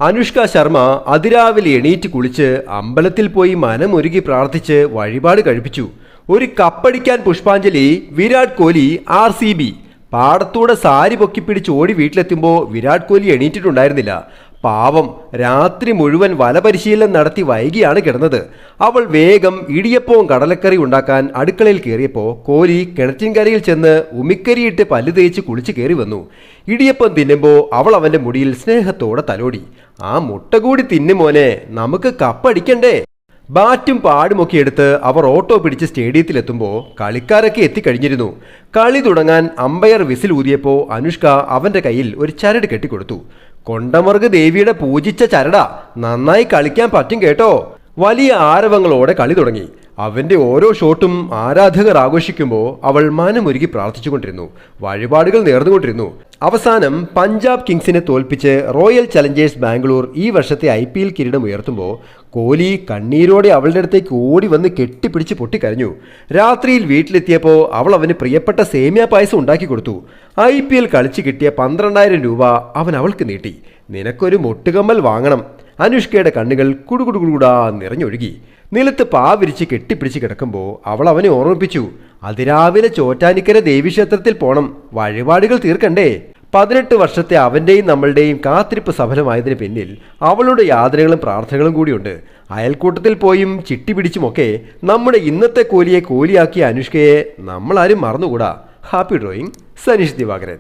അനുഷ്ക ശർമ്മ അതിരാവിലെ എണീറ്റ് കുളിച്ച് അമ്പലത്തിൽ പോയി മനമൊരുക്കി പ്രാർത്ഥിച്ച് വഴിപാട് കഴിപ്പിച്ചു. ഒരു കപ്പടിക്കാൻ പുഷ്പാഞ്ജലി. വിരാട് കോഹ്ലി RCB. പാടത്തൂടെ സാരി പൊക്കിപ്പിടിച്ച് ഓടി വീട്ടിലെത്തുമ്പോൾ വിരാട് കോഹ്ലി എണീറ്റിട്ടുണ്ടായിരുന്നില്ല. പാവം, രാത്രി മുഴുവൻ വല പരിശീലനം നടത്തി വൈകിയാണ് കിടന്നത്. അവൾ വേഗം ഇടിയപ്പവും കടലക്കറി ഉണ്ടാക്കാൻ അടുക്കളയിൽ കയറിയപ്പോൾ കോഹ്ലി കിണറ്റിൻകരയിൽ ചെന്ന് ഉമിക്കരിയിട്ട് പല്ല് തേച്ച് കുളിച്ച് കയറി വന്നു. ഇടിയപ്പം തിന്നുമ്പോൾ അവൾ അവൻ്റെ മുടിയിൽ സ്നേഹത്തോടെ തലോടി. ആ മുട്ട കൂടി തിന്നുമോനെ, നമുക്ക് കപ്പടിക്കണ്ടേ. ബാറ്റും പാടുമൊക്കെ എടുത്ത് അവർ ഓട്ടോ പിടിച്ച് സ്റ്റേഡിയത്തിലെത്തുമ്പോൾ കളിക്കാരൊക്കെ എത്തിക്കഴിഞ്ഞിരുന്നു. കളി തുടങ്ങാൻ അമ്പയർ വിസിൽ ഊതിയപ്പോൾ അനുഷ്ക അവൻ്റെ കയ്യിൽ ഒരു ചരട് കെട്ടിക്കൊടുത്തു. കൊണ്ടമർഗ് ദേവിയുടെ പൂജിച്ച ചരടാ, നന്നായി കളിക്കാൻ പറ്റും കേട്ടോ. വലിയ ആരവങ്ങളോടെ കളി തുടങ്ങി. അവൻ്റെ ഓരോ ഷോട്ടും ആരാധകർ ആഘോഷിക്കുമ്പോൾ അവൾ മനമൊരുക്കി പ്രാർത്ഥിച്ചുകൊണ്ടിരുന്നു, വഴിപാടുകൾ നേർന്നുകൊണ്ടിരുന്നു. അവസാനം പഞ്ചാബ് കിങ്സിനെ തോൽപ്പിച്ച് റോയൽ ചലഞ്ചേഴ്സ് ബാംഗ്ലൂർ ഈ വർഷത്തെ IPL കിരീടം ഉയർത്തുമ്പോൾ കോഹ്ലി കണ്ണീരോടെ അവളുടെ അടുത്തേക്ക് ഓടി വന്ന് കെട്ടിപ്പിടിച്ച് പൊട്ടിക്കരഞ്ഞു. രാത്രിയിൽ വീട്ടിലെത്തിയപ്പോൾ അവൾ അവന് പ്രിയപ്പെട്ട സേമിയ പായസം ഉണ്ടാക്കി കൊടുത്തു. IPL കളിച്ച് കിട്ടിയ 12,000 രൂപ അവൻ അവൾക്ക് നീട്ടി. നിനക്കൊരു മുട്ടുകമ്മൽ വാങ്ങണം. അനുഷ്കയുടെ കണ്ണുകൾ കുടുകുടുകുടാ നിറഞ്ഞൊഴുകി. നിലത്ത് പാവിരിച്ച് കെട്ടിപ്പിടിച്ച് കിടക്കുമ്പോൾ അവൾ അവനെ ഓർമ്മിപ്പിച്ചു, അതിരാവിലെ ചോറ്റാനിക്കര ദേവീക്ഷേത്രത്തിൽ പോണം, വഴിപാടുകൾ തീർക്കണ്ടേ. 18 വർഷത്തെ അവൻ്റെയും നമ്മളുടെയും കാത്തിരിപ്പ് സഫലമായതിന് പിന്നിൽ അവളുടെ യാതനകളും പ്രാർത്ഥനകളും കൂടിയുണ്ട്. അയൽക്കൂട്ടത്തിൽ പോയും ചിട്ടി പിടിച്ചുമൊക്കെ നമ്മുടെ ഇന്നത്തെ കോഹ്ലിയെ കോഹ്ലിയാക്കിയ അനുഷ്കയെ നമ്മളാരും മറന്നുകൂടാ. Happy drawing, Saneesh Divakaran.